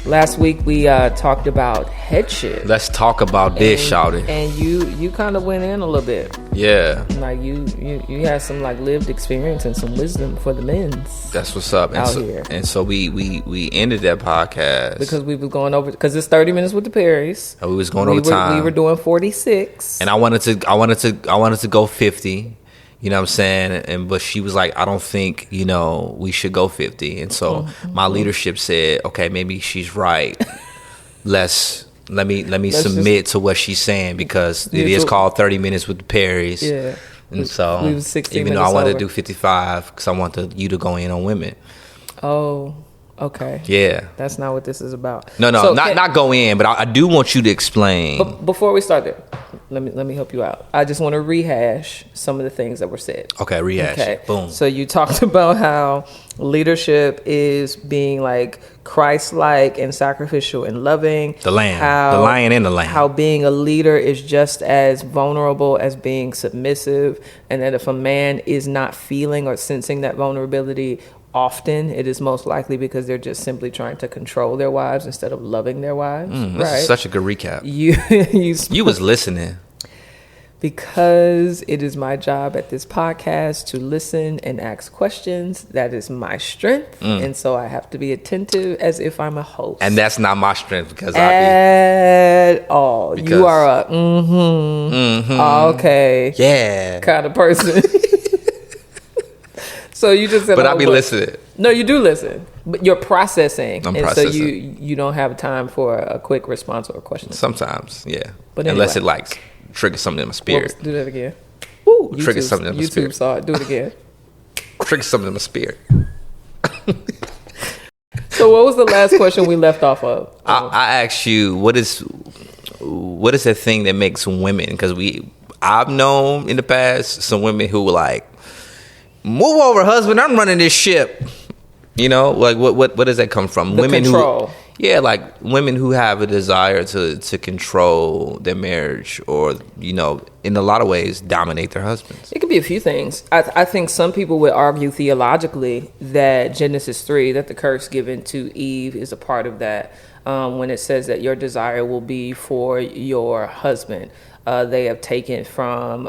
Last week we talked about headship. Let's talk about this, shouty. And you kind of went in a little bit. Yeah. Like you had some like lived experience and some wisdom for the men's. That's what's up. Here. And so we ended that podcast because we was going over, because it's 30 minutes with the Perrys. We was going over time. We were doing 46. And I wanted to go 50. You know what I'm saying? But she was like, I don't think, we should go 50. And so my leadership said, okay, maybe she's right. Let's submit to what she's saying, because it is called 30 minutes with the Perrys. Yeah. And so we was 16 even though minutes I wanted over. to do 55, because I want you to go in on women. Oh, okay. Yeah. That's not what this is about. No, So not go in, but I do want you to explain. But before we start there, let me help you out. I just want to rehash some of the things that were said. Okay, rehash. Okay. Boom. So you talked about how leadership is being like Christ-like and sacrificial and loving. The lion and the lamb. How being a leader is just as vulnerable as being submissive, and that if a man is not feeling or sensing that vulnerability often, it is most likely because they're just simply trying to control their wives instead of loving their wives. This is such a good recap. You was listening. Because it is my job at this podcast to listen and ask questions. That is my strength. And so I have to be attentive as if I'm a host. And that's not my strength, because at all. You are a okay. Yeah. kind of person. So you just said, but I'll be listening. No, you do listen, but you're processing. I'm processing. So you don't have time for a quick response or a question. Sometimes, yeah. But anyway. Unless it like triggers something in my spirit. Do that again. Ooh, triggers something in my spirit. YouTube saw it. Do it again. Triggers something in my spirit. So what was the last question we left off of? I asked you, what is that thing that makes women? Because I've known in the past some women who were like, move over, husband, I'm running this ship. Like what does that come from? The women control. Like women who have a desire to control their marriage, or in a lot of ways dominate their husbands. It could be a few things. I think some people would argue theologically that Genesis 3, that the curse given to Eve is a part of that. When it says that your desire will be for your husband. They have taken from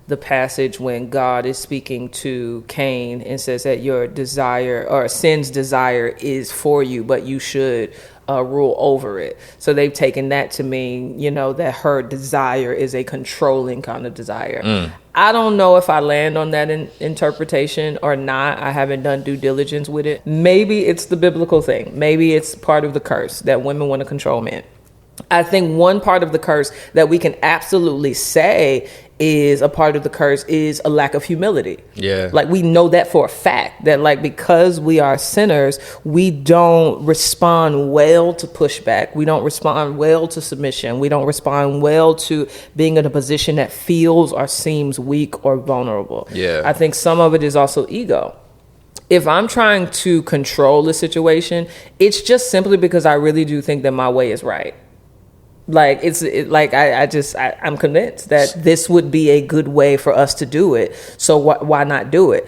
the passage when God is speaking to Cain and says that your desire, or sin's desire, is for you, but you should rule over it. So they've taken that to mean, that her desire is a controlling kind of desire. I don't know if I land on that interpretation or not. I haven't done due diligence with it. Maybe it's the biblical thing. Maybe it's part of the curse that women want to control men. I think one part of the curse that we can absolutely say is a part of the curse is a lack of humility. Yeah. Like, we know that for a fact, that like, because we are sinners, we don't respond well to pushback. We don't respond well to submission. We don't respond well to being in a position that feels or seems weak or vulnerable. Yeah. I think some of it is also ego. If I'm trying to control the situation, it's just simply because I really do think that my way is right. Like, I'm convinced that this would be a good way for us to do it. So why not do it?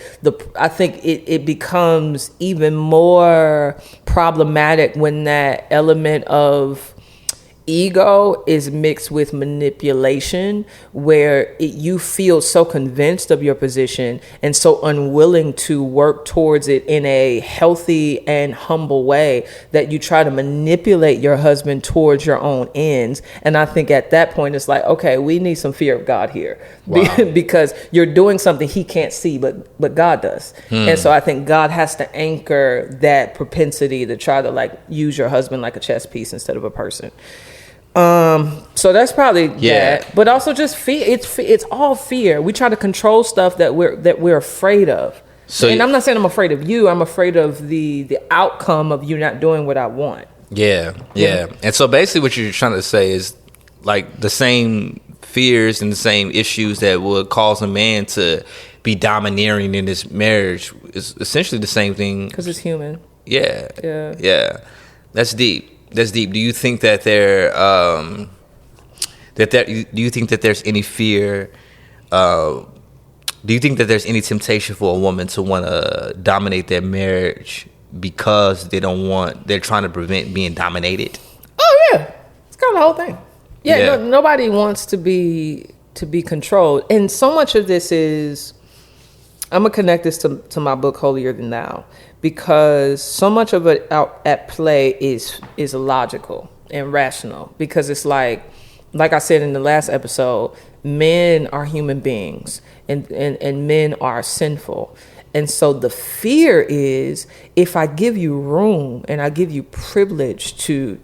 I think it becomes even more problematic when that element of ego is mixed with manipulation, where you feel so convinced of your position and so unwilling to work towards it in a healthy and humble way that you try to manipulate your husband towards your own ends. And I think at that point it's like, okay, we need some fear of God here. Wow. Because you're doing something he can't see, but God does. And so I think God has to anchor that propensity to try to like use your husband like a chess piece instead of a person. So that's probably that, but also just fear. It's all fear. We try to control stuff that we're afraid of. And I'm not saying I'm afraid of you. I'm afraid of the outcome of you not doing what I want. Yeah. And so basically what you're trying to say is like the same fears and the same issues that would cause a man to be domineering in his marriage is essentially the same thing. Because it's human. Yeah. That's deep. Do you think that do you think that there's any fear? Do you think that there's any temptation for a woman to want to dominate their marriage because they're trying to prevent being dominated. Oh yeah, it's kind of the whole thing. Yeah. Nobody wants to be controlled, and so much of this is. I'm gonna connect this to my book Holier Than Thou, because so much of it out at play is illogical and rational, because it's like I said in the last episode, men are human beings and men are sinful. And so the fear is, if I give you room and I give you privilege to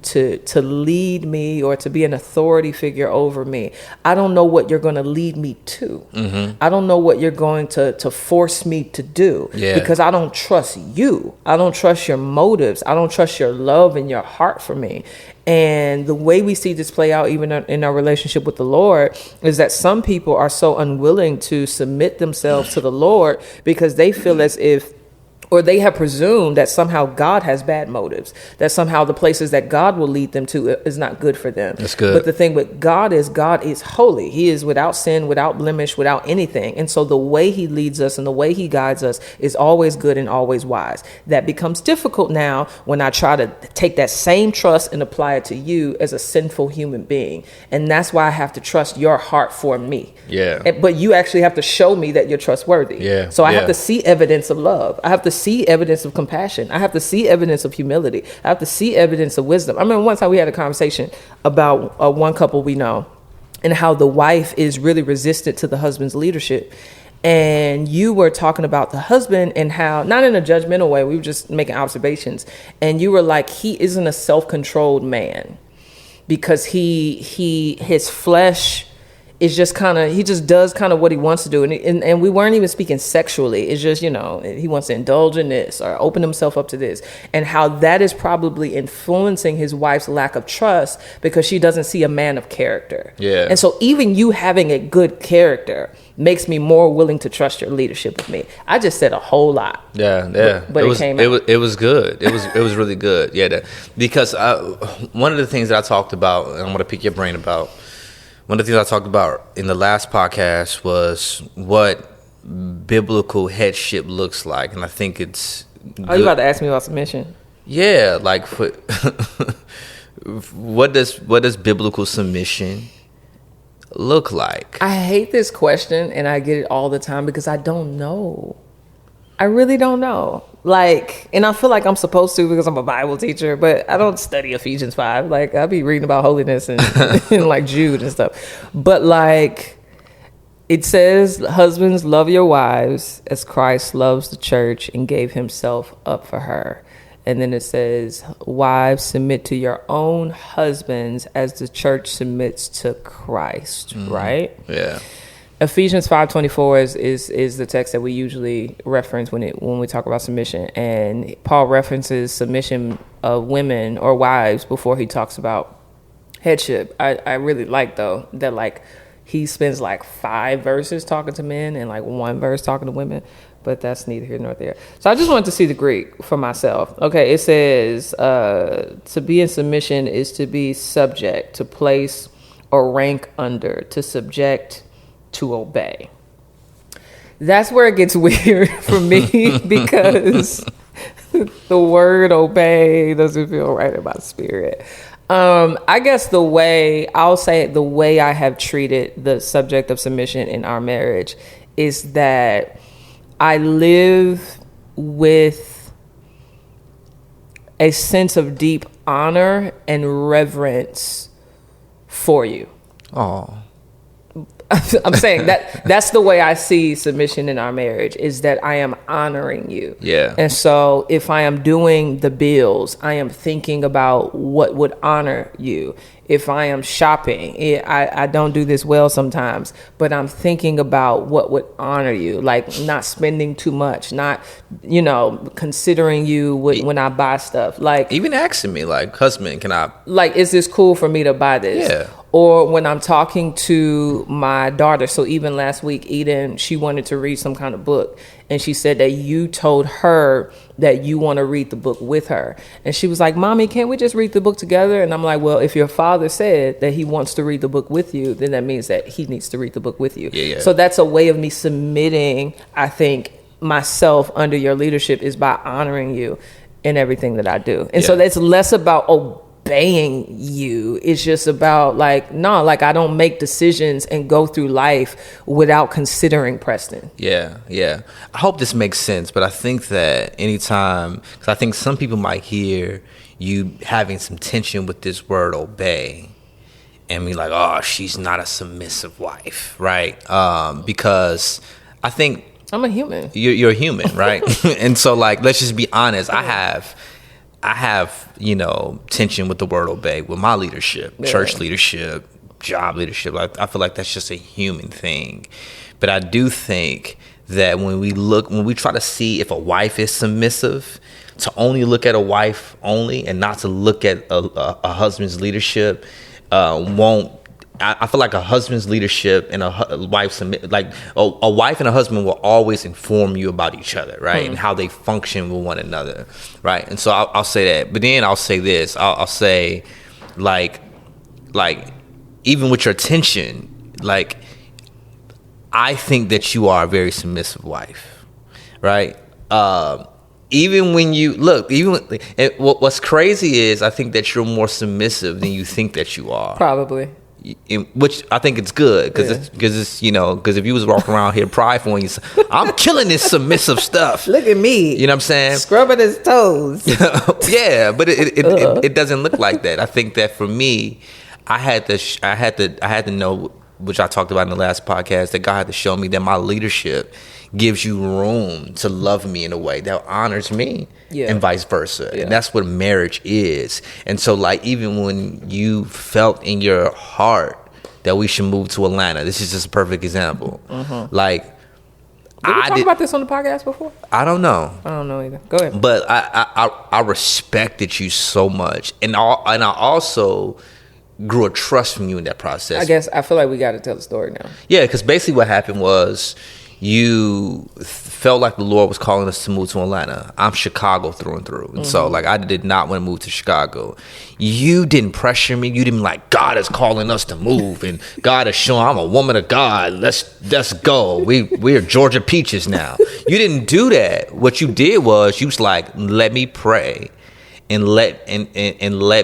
lead me or to be an authority figure over me, I don't know what you're going to lead me to. Mm-hmm. I don't know what you're going to force me to do, because I don't trust you. I don't trust your motives. I don't trust your love and your heart for me. And the way we see this play out even in our relationship with the Lord is that some people are so unwilling to submit themselves to the Lord because they feel as if, or they have presumed that somehow God has bad motives, that somehow the places that God will lead them to is not good for them. That's good. But the thing with God is holy. He is without sin, without blemish, without anything. And so the way he leads us and the way he guides us is always good and always wise. That becomes difficult now when I try to take that same trust and apply it to you as a sinful human being. And that's why I have to trust your heart for me. Yeah. But you actually have to show me that you're trustworthy. Yeah. So I have to see evidence of love. I have to see evidence of compassion. I have to see evidence of humility. I have to see evidence of wisdom. I remember one time we had a conversation about one couple we know and how the wife is really resistant to the husband's leadership. And you were talking about the husband and how, not in a judgmental way, we were just making observations. And you were like, he isn't a self-controlled man because his flesh is just he just does kind of what he wants to do. And we weren't even speaking sexually. It's just, he wants to indulge in this or open himself up to this. And how that is probably influencing his wife's lack of trust because she doesn't see a man of character. Yeah. And so even you having a good character makes me more willing to trust your leadership with me. I just said a whole lot. Yeah. But it came out. It was good. It was really good. Yeah. Because one of the things that I talked about, and I'm going to pick your brain about, one of the things I talked about in the last podcast was what biblical headship looks like. And I think it's good. Are you about to ask me about submission? Yeah, like what does biblical submission look like? I hate this question, and I get it all the time because I don't know. I really don't know. And I feel like I'm supposed to because I'm a Bible teacher, but I don't study Ephesians 5. I'll be reading about holiness and, and Jude and stuff. But it says, husbands, love your wives as Christ loves the church and gave himself up for her. And then it says, wives, submit to your own husbands as the church submits to Christ, right? Yeah. Ephesians 5:24 is the text that we usually reference when we talk about submission, and Paul references submission of women or wives before he talks about headship. I really like though that he spends 5 verses talking to men and 1 verse talking to women, but that's neither here nor there. So I just wanted to see the Greek for myself. Okay, it says to be in submission is to be subject, to place or rank under, to subject, to obey. That's where it gets weird for me because the word obey doesn't feel right in my spirit. I guess the way I have treated the subject of submission in our marriage is that I live with a sense of deep honor and reverence for you. Oh. I'm saying that's the way I see submission in our marriage, is that I am honoring you. Yeah. And so if I am doing the bills, I am thinking about what would honor you. If I am shopping, I don't do this well sometimes, but I'm thinking about what would honor you, not spending too much, not, considering you when I buy stuff. Even asking me, husband, can I? Is this cool for me to buy this? Yeah. Or when I'm talking to my daughter. So even last week, Eden, she wanted to read some kind of book. And she said that you told her that you want to read the book with her. And she was like, Mommy, can't we just read the book together? And I'm like, well, if your father said that he wants to read the book with you, then that means that he needs to read the book with you. Yeah. So that's a way of me submitting, I think, myself under your leadership, is by honoring you. in everything that I do. And Yeah. so it's less about obeying you. It's just about like, no, like I don't make decisions and go through life without considering Preston. Yeah, yeah. I hope this makes sense, but I think that anytime, because I think some people might hear you having some tension with this word obey and be like, oh, she's not a submissive wife, right? Because I think I'm a human. you're a human, right? And so, like, let's just be honest. I have, tension with the word obey with my leadership, church leadership, job leadership. Like, I feel like that's just a human thing. But I do think that when we try to see if a wife is submissive, to only look at a wife only and not to look at a husband's leadership won't. I feel like a husband's leadership and a wife's like a wife and a husband will always inform you about each other, right, and how they function with one another, right. And so I'll say that, but then I'll say this. I'll say, like even with your tension, like I think that you are a very submissive wife, right. Even when you look, what's crazy is I think that you're more submissive than you think that you are. Probably. Which I think it's good because because if you was walking around here prideful and you say, I'm killing this submissive stuff. Look at me. You know what I'm saying? Scrubbing his toes. Yeah, but it doesn't look like that. I think that for me, I had to know, which I talked about in the last podcast, that God had to show me that my leadership gives you room to love me in a way that honors me, and vice versa. And that's what marriage is. And so, like, even when you felt in your heart that we should move to Atlanta, this is just a perfect example. Like, Did we talk about this on the podcast before? I don't know. I don't know either. Go ahead. But I respected you so much, and I also grew a trust from you in that process. I guess I feel like we got to tell the story now. Yeah, because basically what happened was you felt like the Lord was calling us to move to Atlanta. I'm Chicago through and through. And so, like, I did not want to move to Chicago. You didn't pressure me. You didn't be like, God is calling us to move, and God is showing I'm a woman of God. Let's go. We're Georgia Peaches now. You didn't do that. What you did was you was like, let me pray and let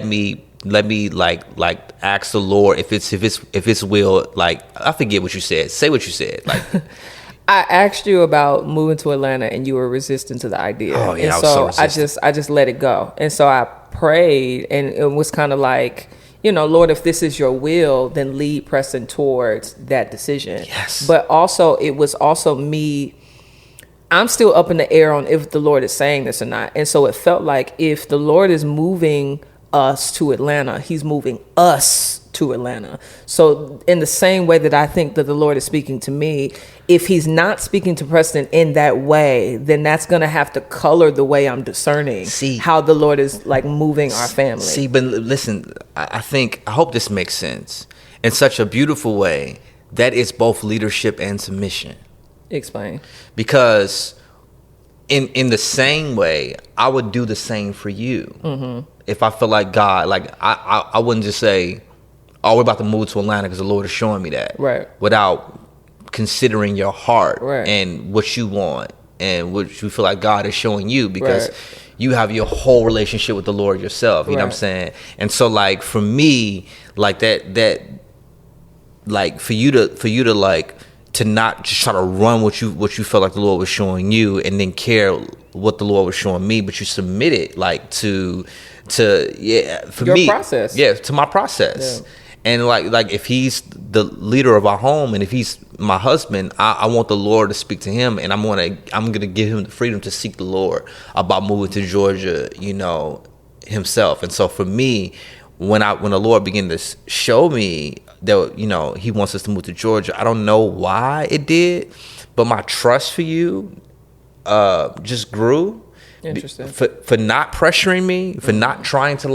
me like ask the Lord if it's will. Like, I forget what you said. Say what you said. Like, I asked you about moving to Atlanta and you were resistant to the idea. Oh, yeah, and I was so so resistant. I just let it go. And so I prayed, and it was kind of like, Lord, if this is your will, then lead Preston towards that decision. Yes. But also, it was also me. I'm still up in the air on if the Lord is saying this or not. And so it felt like if the Lord is moving us to Atlanta, he's moving us to Atlanta. So in the same way that I think that the Lord is speaking to me, if he's not speaking to Preston in that way, then that's going to have to color the way I'm discerning how the Lord is like moving our family. See, but listen, I hope this makes sense in such a beautiful way that it's both leadership and submission. Explain. Because in the same way, I would do the same for you. If I feel like God, like I wouldn't just say, oh, we're about to move to Atlanta because the Lord is showing me that. Right. Without considering your heart, right, and what you want and what you feel like God is showing you, because you have your whole relationship with the Lord yourself. You know what I'm saying? And so, like, for me, like that like for you to like to not just try to run what you felt like the Lord was showing you and then care what the Lord was showing me, but you submit it like to for your me process. To my process. And like if he's the leader of our home and if he's my husband, I want the Lord to speak to him, and I'm gonna give him the freedom to seek the Lord about moving to Georgia, himself. And so for me, when the Lord began to show me that he wants us to move to Georgia, I don't know why it did, but my trust for you just grew. Interesting. For not pressuring me, for not trying to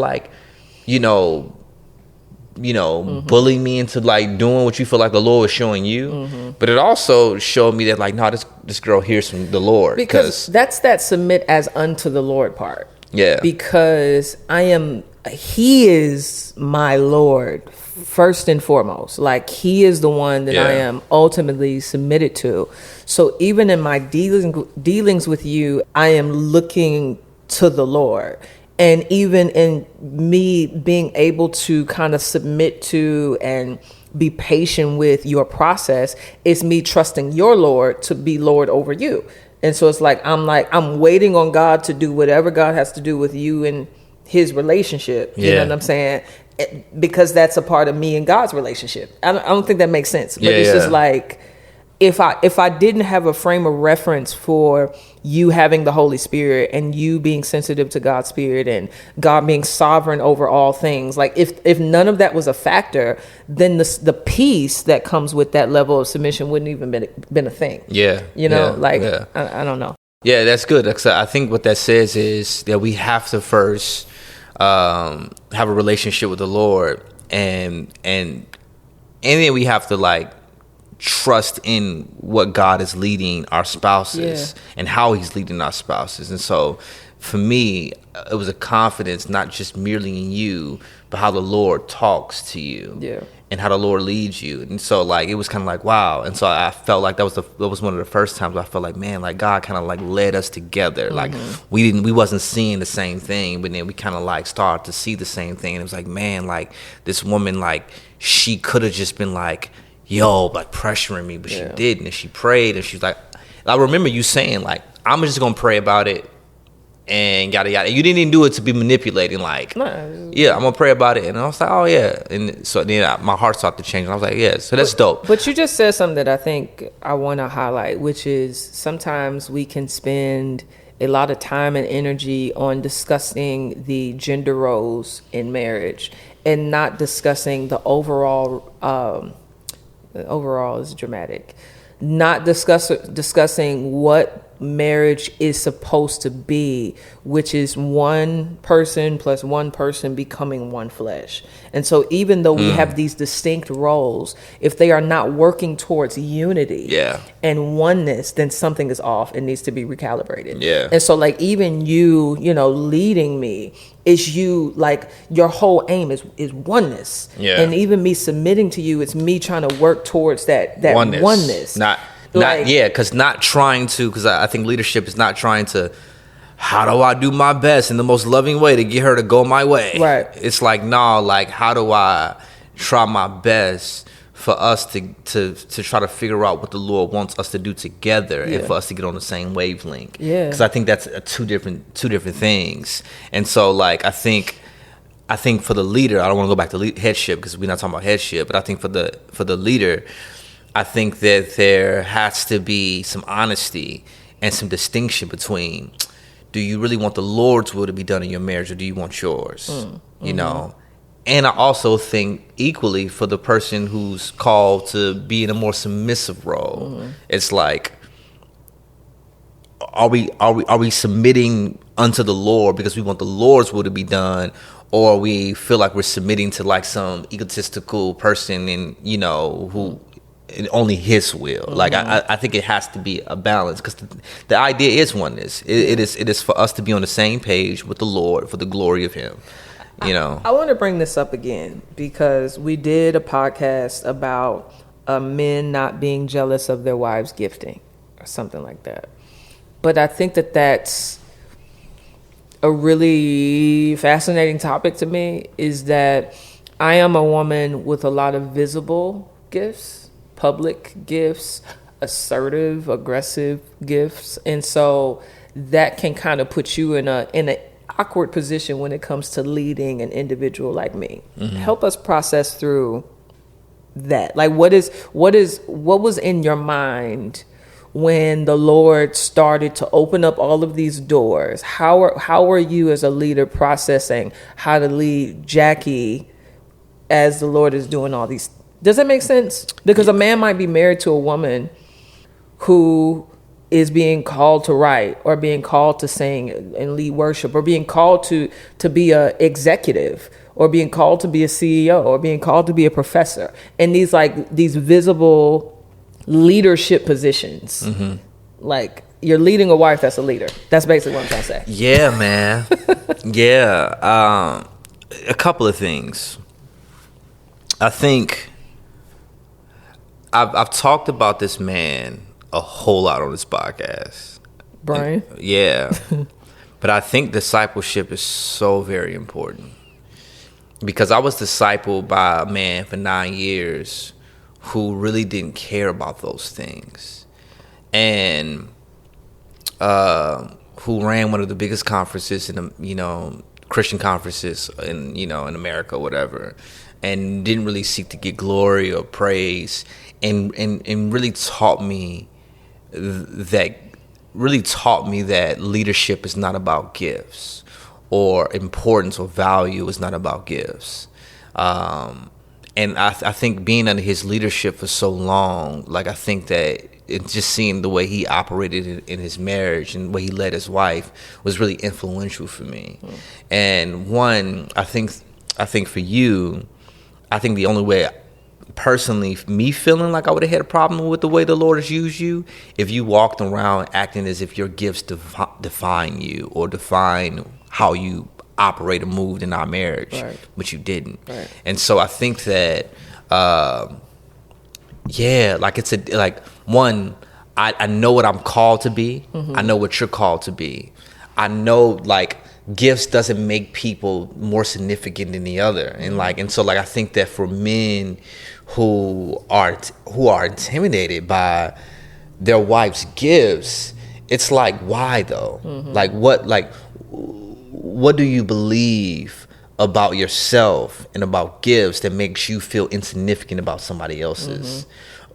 bully me into like doing what you feel like the Lord was showing you. But it also showed me that like, no, this girl hears from the Lord. Because that's that submit as unto the Lord part. Yeah. Because he is my Lord first and foremost. Like, he is the one that I am ultimately submitted to. So even in my dealings with you, I am looking to the Lord. And even in me being able to kind of submit to and be patient with your process, it's me trusting your Lord to be Lord over you. And so it's like I'm waiting on God to do whatever God has to do with you and his relationship. You know what I'm saying? Because that's a part of me and God's relationship. I don't think that makes sense. But it's just like, if I didn't have a frame of reference for you having the Holy Spirit and you being sensitive to God's Spirit and God being sovereign over all things, like if none of that was a factor, then the peace that comes with that level of submission wouldn't even been a thing. Yeah. I don't know. Yeah, that's good. Because I think what that says is that we have to first have a relationship with the Lord, and then we have to like trust in what God is leading our spouses and how he's leading our spouses. And so for me, it was a confidence, not just merely in you, but how the Lord talks to you and how the Lord leads you. And so like, it was kind of like, wow. And so I felt like that was one of the first times I felt like, man, like God kind of like led us together. Like we wasn't seeing the same thing, but then we kind of like started to see the same thing. And it was like, man, like this woman, like she could have just been like, like pressuring me, but she didn't. And she prayed, and she's like, I remember you saying like, I'm just gonna pray about it and yada yada. You didn't even do it to be manipulating, like, I'm gonna pray about it. And I was like, oh yeah. And so then my heart started to change, and I was like, so that's dope. But you just said something that I think I want to highlight, which is sometimes we can spend a lot of time and energy on discussing the gender roles in marriage and not discussing the overall is dramatic. Not discussing what marriage is supposed to be, which is one person plus one person becoming one flesh. And so even though we have these distinct roles, if they are not working towards unity and oneness, then something is off and needs to be recalibrated. And so like even you leading me is you, like your whole aim is oneness. And even me submitting to you, it's me trying to work towards that oneness. Because I think leadership is not trying to, how do I do my best in the most loving way to get her to go my way? Right. It's like, no, like how do I try my best for us to try to figure out what the Lord wants us to do together and for us to get on the same wavelength. Because I think that's two different things. And so like I think for the leader, I don't want to go back to headship because we're not talking about headship, but I think for the leader, I think that there has to be some honesty and some distinction between, do you really want the Lord's will to be done in your marriage, or do you want yours? You know? And I also think equally for the person who's called to be in a more submissive role, it's like, are we submitting unto the Lord because we want the Lord's will to be done, or we feel like we're submitting to like some egotistical person and who only his will. Like I think it has to be a balance, because the idea is oneness. It is for us to be on the same page with the Lord for the glory of him. I want to bring this up again because we did a podcast about men not being jealous of their wives' gifting or something like that. But I think that that's a really fascinating topic to me, is that I am a woman with a lot of visible gifts, public gifts, assertive, aggressive gifts. And so that can kind of put you in an awkward position when it comes to leading an individual like me. Help us process through that. Like what was in your mind when the Lord started to open up all of these doors? How are you as a leader processing how to lead Jackie as the Lord is doing all these? Does that make sense? Because a man might be married to a woman who is being called to write, or being called to sing and lead worship, or being called to be a executive, or being called to be a CEO, or being called to be a professor. And these visible leadership positions. Like you're leading a wife that's a leader. That's basically what I'm trying to say. Yeah, man. A couple of things. I think I've talked about this man a whole lot on this podcast. Brian? Yeah. But I think discipleship is so very important, because I was discipled by a man for 9 years who really didn't care about those things, and who ran one of the biggest conferences in the, Christian conferences in America, or whatever, and didn't really seek to get glory or praise, and really taught me that leadership is not about gifts, or importance or value is not about gifts. And I think being under his leadership for so long, like, I think that it's just seeing the way he operated in his marriage and the way he led his wife was really influential for me. And one, I think for you, I think the only way, personally, me feeling like I would have had a problem with the way the Lord has used you, if you walked around acting as if your gifts define you or define how you operate and moved in our marriage, right, but you didn't. Right. And so I think that, one, I know what I'm called to be. Mm-hmm. I know what you're called to be. I know, like, gifts doesn't make people more significant than the other. And so I think that for men who are intimidated by their wife's gifts, it's like, why though? Mm-hmm. What do you believe about yourself and about gifts that makes you feel insignificant about somebody else's?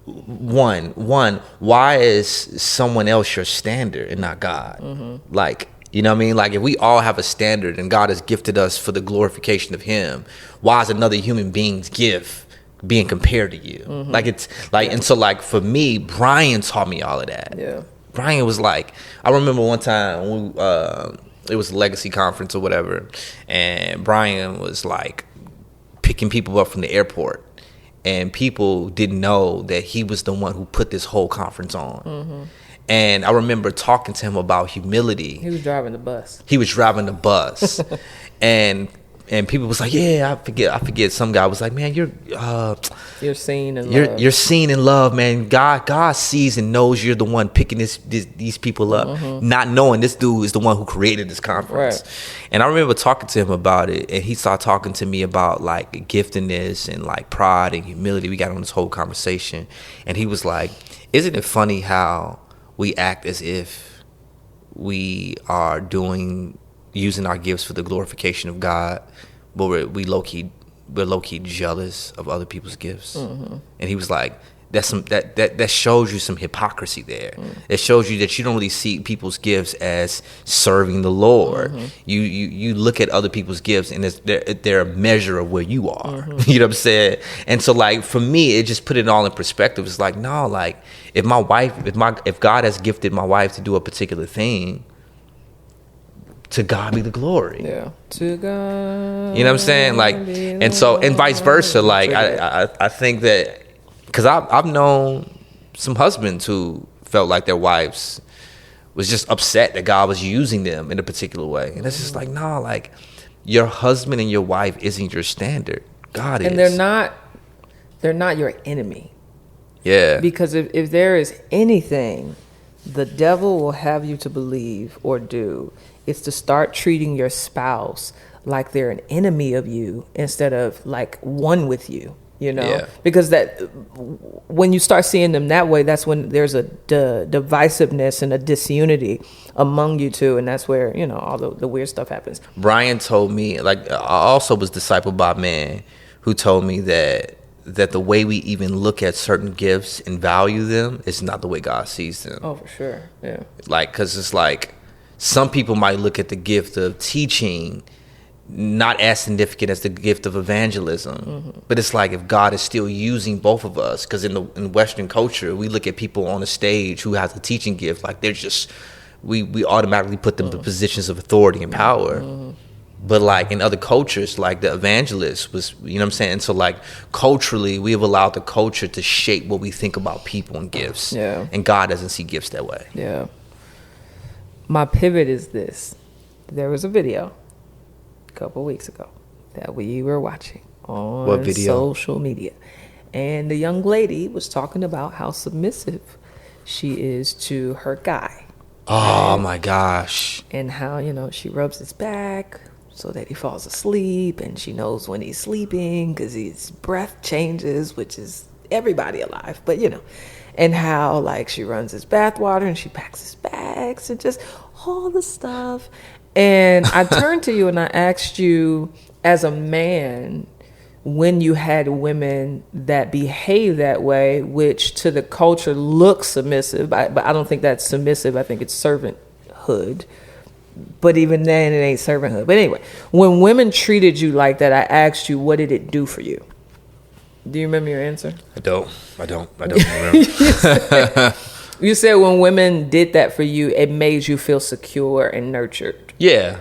Mm-hmm. One, why is someone else your standard and not God? Mm-hmm. Like, you know what I mean? Like, if we all have a standard and God has gifted us for the glorification of him, why is another human being's gift being compared to you? Mm-hmm. Like, it's like, yeah. And so, like, for me, Brian taught me all of that. Yeah. Brian was like, I remember one time it was a legacy conference or whatever, and Brian was like picking people up from the airport, and people didn't know that he was the one who put this whole conference on. Mm-hmm. And I remember talking to him about humility. He was driving the bus. And people was like, yeah, I forget. Some guy was like, man, you're seen in love. You're seen in love, man. God sees and knows you're the one picking these people up, mm-hmm. not knowing this dude is the one who created this conference. Right. And I remember talking to him about it, and he started talking to me about, like, giftedness and, like, pride and humility. We got on this whole conversation, and he was like, isn't it funny how we act as if we are using our gifts for the glorification of God, but we're low-key jealous of other people's gifts? Mm-hmm. And he was like, that shows you some hypocrisy there. Mm. It shows you that you don't really see people's gifts as serving the Lord. Mm-hmm. You look at other people's gifts, and they're a measure of where you are. Mm-hmm. You know what I'm saying? And so, like, for me, it just put it all in perspective. It's like, no, like, if God has gifted my wife to do a particular thing, to God be the glory. Yeah. To God. You know what I'm saying? Like, and so, and vice versa. Like, I think that, because I've known some husbands who felt like their wives was just upset that God was using them in a particular way. And it's just like, no, like, your husband and your wife isn't your standard. God is. And they're not your enemy. Yeah. Because if there is anything the devil will have you to believe or do, it's to start treating your spouse like they're an enemy of you instead of like one with you, Yeah. Because that when you start seeing them that way, that's when there's a divisiveness and a disunity among you two, and that's where, all the weird stuff happens. Brian told me, like, I also was discipled by a man who told me that the way we even look at certain gifts and value them is not the way God sees them. Oh, for sure. Yeah. Like, because it's like, some people might look at the gift of teaching not as significant as the gift of evangelism. Mm-hmm. But it's like, if God is still using both of us, because in Western culture, we look at people on the stage who has a teaching gift, like they're just, we automatically put them in positions of authority and power. Mm-hmm. But like in other cultures, like the evangelist was, you know what I'm saying? So like culturally, we have allowed the culture to shape what we think about people and gifts. Yeah. And God doesn't see gifts that way. Yeah. My pivot is this. There was a video a couple weeks ago that we were watching on social media. And the young lady was talking about how submissive she is to her guy. Oh my gosh. And how, she rubs his back so that he falls asleep, and she knows when he's sleeping because his breath changes, which is everybody alive, but and how like she runs his bath water and she packs his bags and just all the stuff. And I turned to you and I asked you, as a man, when you had women that behave that way, which to the culture looks submissive, but I don't think that's submissive. I think it's servanthood. But even then, it ain't servanthood. But anyway, when women treated you like that, I asked you, what did it do for you? Do you remember your answer? I don't remember. You said when women did that for you, it made you feel secure and nurtured. Yeah,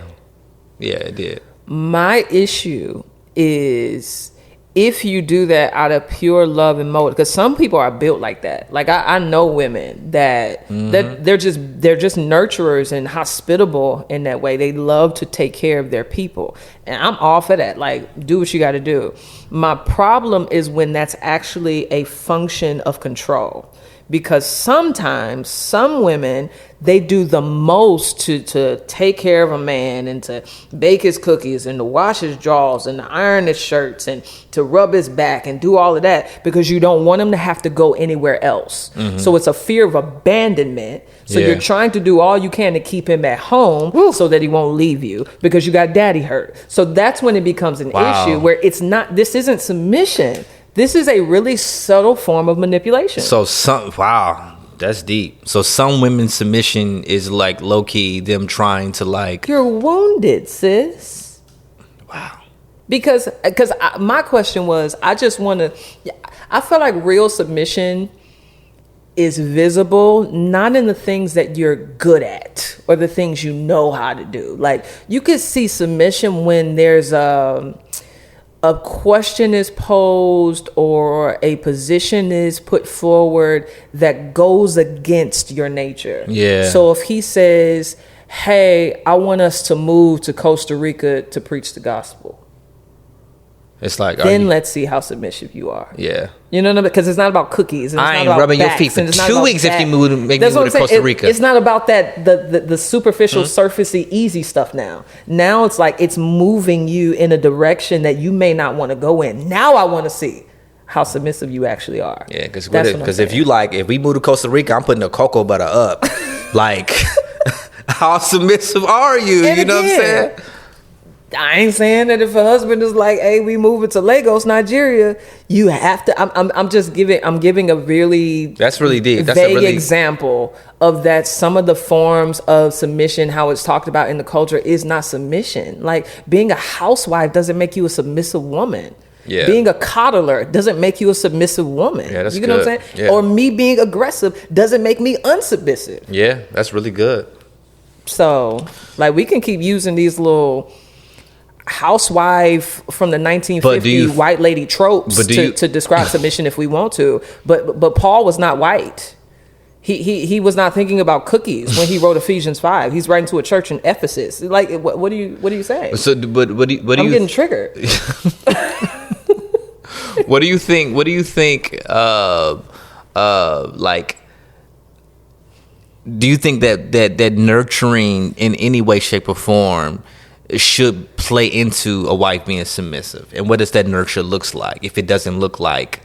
it did. My issue is if you do that out of pure love and motive, because some people are built like that. Like I know women that they're just nurturers and hospitable in that way. They love to take care of their people, and I'm all for that. Like, do what you got to do. My problem is when that's actually a function of control. Because sometimes some women, they do the most to take care of a man and to bake his cookies and to wash his drawers and to iron his shirts and to rub his back and do all of that because you don't want him to have to go anywhere else. Mm-hmm. So it's a fear of abandonment. So you're trying to do all you can to keep him at home so that he won't leave you because you got daddy hurt. So that's when it becomes an issue where this isn't submission. This is a really subtle form of manipulation. So that's deep. So some women's submission is like low key them trying to like. You're wounded, sis. Wow. Because my question was, I feel like real submission is visible, not in the things that you're good at or the things you know how to do. Like you could see submission when there's a question is posed or a position is put forward that goes against your nature. Yeah. So if he says, hey, I want us to move to Costa Rica to preach the gospel. It's like, then let's see how submissive you are. Yeah. You know, because it's not about cookies. And I ain't rubbing your feet for 2 weeks if you make me move to Costa Rica. It's not about that, the superficial, surfacey, easy stuff now. Now it's like it's moving you in a direction that you may not want to go in. Now I want to see how submissive you actually are. Yeah, because if we move to Costa Rica, I'm putting the cocoa butter up. Like, how submissive are you? And you know what I'm saying? I ain't saying that if a husband is like, hey, we moving to Lagos, Nigeria, you have to. I'm giving a really that's really deep. That's vague example of that. Some of the forms of submission, how it's talked about in the culture, is not submission. Like being a housewife doesn't make you a submissive woman. Yeah. Being a coddler doesn't make you a submissive woman. Yeah, that's you know good. what I'm saying? Yeah. Or me being aggressive doesn't make me unsubmissive. Yeah, that's really good. So, like, we can keep using these little housewife from the 1950 white lady tropes to describe submission if we want to. But Paul was not white. He was not thinking about cookies when he wrote Ephesians 5. He's writing to a church in Ephesus. Like, what do you say? So, I'm getting triggered. What do you think? Like, do you think that nurturing in any way, shape, or form should play into a wife being submissive? And what does that nurture looks like if it doesn't look like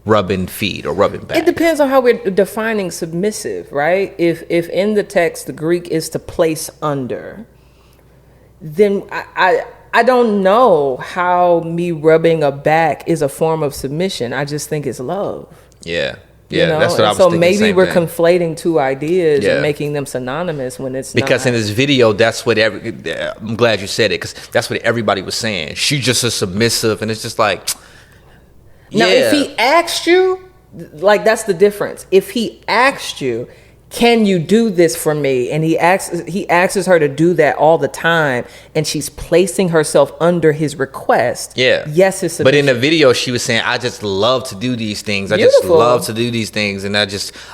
rubbing feet or rubbing back? It depends on how we're defining submissive, right? If in the text the Greek is to place under, then I don't know how me rubbing a back is a form of submission. I just think it's love. Yeah. Yeah, you know? That's what I was thinking. So maybe we're conflating two ideas and making them synonymous when it's because not. In this video, that's what I'm glad you said it, because that's what everybody was saying. She's just a submissive, and it's just like, now if he asked you, like, that's the difference. If he asked you, can you do this for me? And he asks her to do that all the time, and she's placing herself under his request. Yeah. Yes, it's submission. But in the video, she was saying, I just love to do these things. I just love to do these things. And I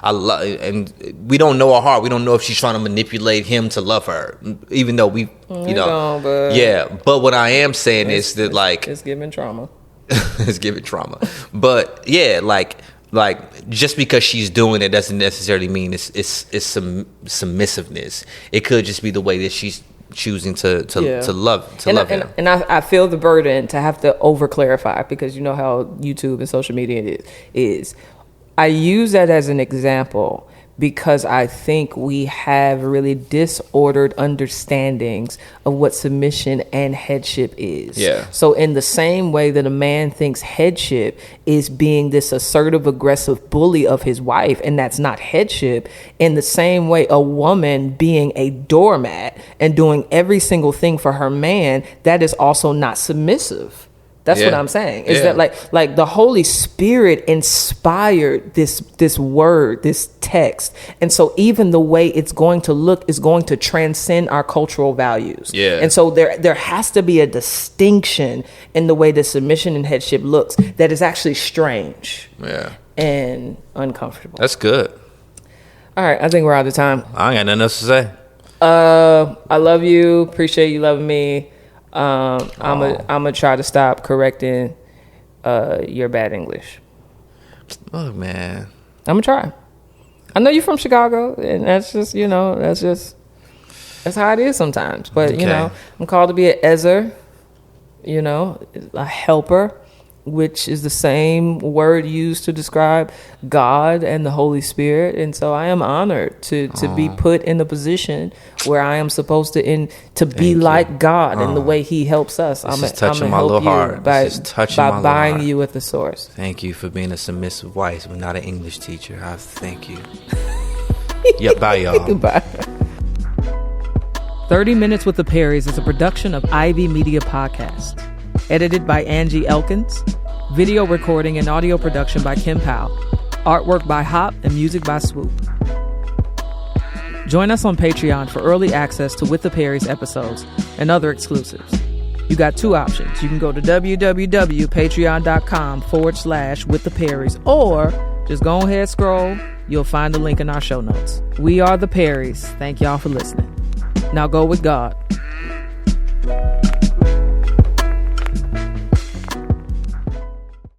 love, and we don't know her heart. We don't know if she's trying to manipulate him to love her, even though but what I am saying is that, like, it's giving trauma. It's giving trauma. But yeah, like just because she's doing it doesn't necessarily mean it's some submissiveness. It could just be the way that she's choosing to love him. And I feel the burden to have to over clarify, because you know how YouTube and social media is. I use that as an example because I think we have really disordered understandings of what submission and headship is. Yeah. So in the same way that a man thinks headship is being this assertive, aggressive bully of his wife, and that's not headship, in the same way a woman being a doormat and doing every single thing for her man, that is also not submissive. That's what I'm saying. Is that like the Holy Spirit inspired this word, this text. And so even the way it's going to look is going to transcend our cultural values. Yeah. And so there has to be a distinction in the way the submission and headship looks that is actually strange. Yeah. And uncomfortable. That's good. All right, I think we're out of time. I ain't got nothing else to say. I love you. Appreciate you loving me. I'm gonna try to stop correcting your bad English. Look, man, I'm gonna try. I know you're from Chicago, and that's just that's how it is sometimes. But I'm called to be an Ezer, a helper, which is the same word used to describe God and the Holy Spirit. And so I am honored to be put in a position where I am supposed to be like God in the way He helps us. This is touching my little heart. By buying you at the source. Thank you for being a submissive wife, but not an English teacher. I thank you. Yeah, bye, y'all. Bye. 30 Minutes with the Perrys is a production of Ivy Media Podcast. Edited by Angie Elkins. Video recording and audio production by Kim Powell. Artwork by Hop and music by Swoop. Join us on Patreon for early access to With the Perrys episodes and other exclusives. You got two options. You can go to www.patreon.com/With the Perrys, or just go ahead, scroll. You'll find the link in our show notes. We are the Perrys. Thank y'all for listening. Now go with God.